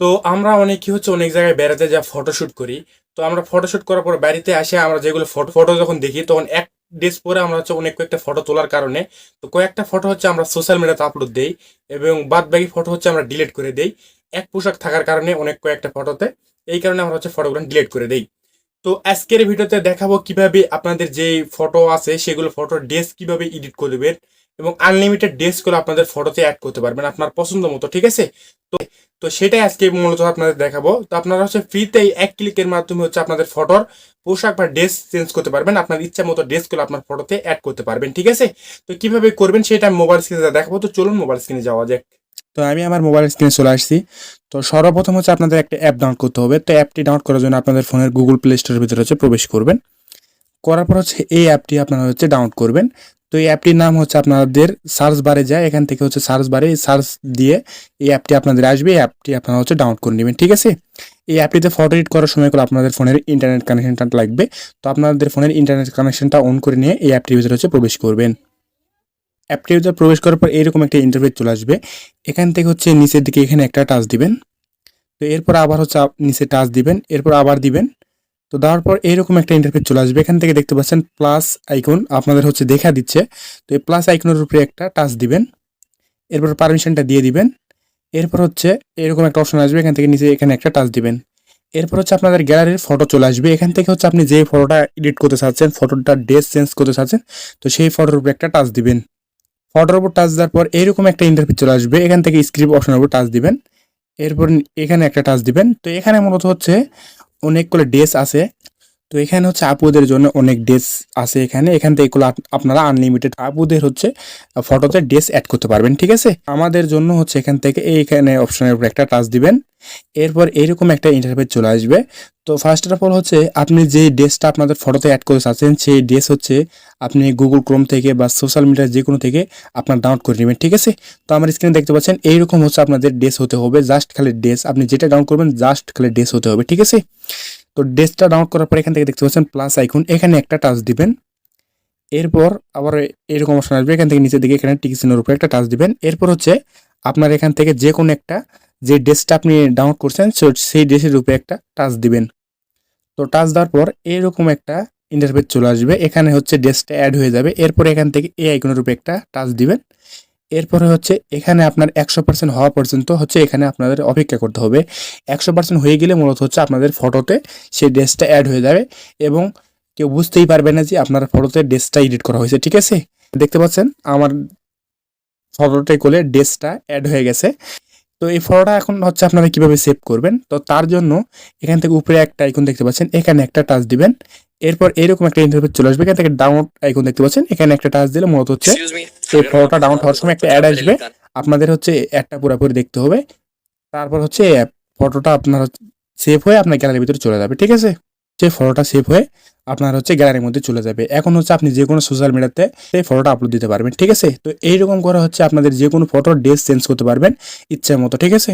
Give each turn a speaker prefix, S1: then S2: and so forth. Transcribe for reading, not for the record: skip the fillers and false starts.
S1: তো আমরা অনেকে হচ্ছে অনেক জায়গায় বেড়াতে যা ফটোশুট করি। তো আমরা ফটোশুট করার পর বাড়িতে আসে আমরা যেগুলো ফটো ফটো যখন দেখি তখন এক ড্রেস পরে আমরা হচ্ছে অনেক কয়েকটা ফটো তোলার কারণে তো কয়েকটা ফটো হচ্ছে আমরা সোশ্যাল মিডিয়াতে আপলোড দেই এবং বাদ বাকি ফটো হচ্ছে আমরা ডিলিট করে দেই এক পোশাক থাকার কারণে অনেক কয়েকটা ফটোতে। এই কারণে আমরা হচ্ছে ফটোগুলো ডিলিট করে দেই। তো আজকের ভিডিওতে দেখাবো কিভাবে আপনাদের যে ফটো আছে সেগুলো ফটো ড্রেস কিভাবে এডিট করবেন এবং আনলিমিটেড ড্রেসগুলো আপনাদের ফটোতে অ্যাড করতে পারবেন আপনার পছন্দ মতো, ঠিক আছে? তো তো সেটাই আজকে মূলত আপনাদের দেখাবো। তো আপনারা হচ্ছে ফ্রিতে এক ক্লিকের মাধ্যমে হচ্ছে আপনাদের ফটোর পোশাক বা ড্রেস চেঞ্জ করতে পারবেন, আপনার ইচ্ছা মতো ড্রেসগুলো আপনার ফটোতে অ্যাড করতে পারবেন, ঠিক আছে? তো কিভাবে করবেন সেটা আমি মোবাইল স্ক্রিনে দেখাবো। তো চলুন মোবাইল স্ক্রিনে যাওয়া যাক। তো আমি আমার মোবাইল স্ক্রিনে চলে আসছি। তো সর্বপ্রথম হচ্ছে আপনাদের একটা অ্যাপ ডাউনলোড করতে হবে। তো অ্যাপটি ডাউনলোড করার জন্য আপনাদের ফোনের গুগল প্লে স্টোরের ভিতরে হচ্ছে প্রবেশ করবেন। করার পর হচ্ছে এই অ্যাপটি আপনারা হচ্ছে ডাউনলোড করবেন। তো এই অ্যাপটির নাম হচ্ছে আপনাদের সার্চ বারে যায়, এখান থেকে হচ্ছে সার্চ বারে সার্চ দিয়ে এই অ্যাপটি আপনাদের আসবে। এই অ্যাপটি আপনারা হচ্ছে ডাউনলোড করে নেবেন, ঠিক আছে? এই অ্যাপটিতে ফটো এডিট করার সময় করে আপনাদের ফোনের ইন্টারনেট কানেকশনটা লাগবে। তো আপনাদের ফোনের ইন্টারনেট কানেকশনটা অন করে নিয়ে এই অ্যাপটির ভিতরে হচ্ছে প্রবেশ করবেন। অ্যাপটির ভিতরে প্রবেশ করার পর এরকম একটা ইন্টারফেস চলে আসবে। এখান থেকে হচ্ছে নিচের দিকে এখানে একটা টাচ দিবেন। তো এরপর আবার হচ্ছে নিচে টাচ দিবেন, এরপর আবার দিবেন। তো দেওয়ার পর এরকম একটা ইন্টারফেস চলে আসবে। এখান থেকে দেখতে পাচ্ছেন প্লাস আইকন আপনাদের হচ্ছে দেখা দিচ্ছে। তো এই প্লাস আইকনের উপরে একটা টাচ দিবেন, এরপর পারমিশনটা দিয়ে দিবেন। এরপর হচ্ছে এরকম একটা অপশন আসবে, এখান থেকে নিচে এখানে একটা টাচ দিবেন। এরপর হচ্ছে আপনাদের গ্যালারির ফটো চলে আসবে। এখান থেকে হচ্ছে আপনি যে ফটোটা এডিট করতে চাচ্ছেন, ফটোটা ড্রেস চেঞ্জ করতে চাচ্ছেন, তো সেই ফটোর উপরে একটা টাচ দিবেন। ফটোর উপর টাচ দেওয়ার পর এরকম একটা ইন্টারফেস চলে আসবে। এখান থেকে স্ক্রিপ্ট অপশনের উপর টাচ দিবেন, এরপর এখানে একটা টাচ দিবেন। তো এখানে মূলত হচ্ছে অনেকগুলো ড্রেস আছে। তো এখানে হচ্ছে আপুদের জন্য অনেক ড্রেস আছে। এখানে এখান থেকে এগুলো আপনারা আনলিমিটেড আপুদের হচ্ছে ফটোতে ড্রেস অ্যাড করতে পারবেন, ঠিক আছে? আমাদের জন্য হচ্ছে এখান থেকে এইখানে অপশনের উপর একটা টাচ দিবেন। এরপর এইরকম একটা ইন্টারফেস চলে আসবে। তো ফার্স্ট অফ অল হচ্ছে আপনি যে ড্রেসটা আপনাদের ফটোতে অ্যাড করতে চাচ্ছেন সেই ড্রেস হচ্ছে আপনি গুগল ক্রোম থেকে বা সোশ্যাল মিডিয়ার যে কোনো থেকে আপনার ডাউনলোড করে নেবেন, ঠিক আছে? তো আমার স্ক্রিনে দেখতে পাচ্ছেন এইরকম হচ্ছে আপনাদের ড্রেস হতে হবে, জাস্ট খালি ড্রেস। আপনি যেটা ডাউনলোড করবেন জাস্ট খালি ড্রেস হতে হবে, ঠিক আছে? তো ড্রেসটা ডাউনলোড করার পর এখান থেকে দেখতে পাচ্ছেন প্লাস আইকন, এখানে একটা টাচ দিবেন। এরপর আবার এরকম অপশন আসবে, এখান থেকে নিচের দিকে এখানে টিক চিহ্নের উপরে একটা টাচ দিবেন। এরপর হচ্ছে আপনার এখান থেকে যে কোনো একটা যে ড্রেসটা আপনি ডাউনলোড করছেন সেই ড্রেসের উপরে একটা টাচ দিবেন। তো টাচ দেওয়ার পর এরকম একটা ইন্টারফেস চলে আসবে, এখানে হচ্ছে ড্রেসটা অ্যাড হয়ে যাবে। এরপর এখান থেকে এই আইকনের উপরে একটা টাচ দিবেন। এরপরে হচ্ছে এখানে আপনার 100% হওয়া পর্যন্ত হচ্ছে এখানে আপনাদের অপেক্ষা করতে হবে। 100% হয়ে গেলে মূলত হচ্ছে আপনাদের ফটোতে সেই ড্রেসটা অ্যাড হয়ে যাবে এবং কেউ বুঝতেই পারবে না যে আপনার ফটোতে ড্রেসটা এডিট করা হয়েছে, ঠিক আছে? দেখতে পাচ্ছেন আমার ফটোতে কোলে ড্রেসটা অ্যাড হয়ে গেছে। তো এই ফটোটা এখন হচ্ছে আপনারা কিভাবে সেভ করবেন, তো তার জন্য এখান থেকে উপরে একটা আইকন দেখতে পাচ্ছেন, এখানে একটা টাচ দিবেন। এরপর এরকম একটা ইন্টারফেস চলে আসবে, এখান থেকে ডাউনলোড আইকন দেখতে পাচ্ছেন, এখানে একটা টাচ দিলে মূলত হচ্ছে এই ফটোটা ডাউনলোড হওয়ার সময় একটা অ্যাড আসবে। আপনাদের হচ্ছে অ্যাডটা পুরোপুরি দেখতে হবে। তারপর হচ্ছে ফটোটা আপনার সেভ হয়ে আপনার গ্যালারির ভিতরে চলে যাবে, ঠিক আছে? সেই ফটোটা সেভ হয়ে আপনার হচ্ছে গ্যালারির মধ্যে চলে যাবে। এখন হচ্ছে আপনি যে কোনো সোশ্যাল মিডিয়াতে সেই ফটোটা আপলোড দিতে পারবেন, ঠিক আছে? তো এইরকম করে হচ্ছে আপনাদের যে কোনো ফটো ড্রেস চেঞ্জ করতে পারবেন ইচ্ছা মতো, ঠিক আছে?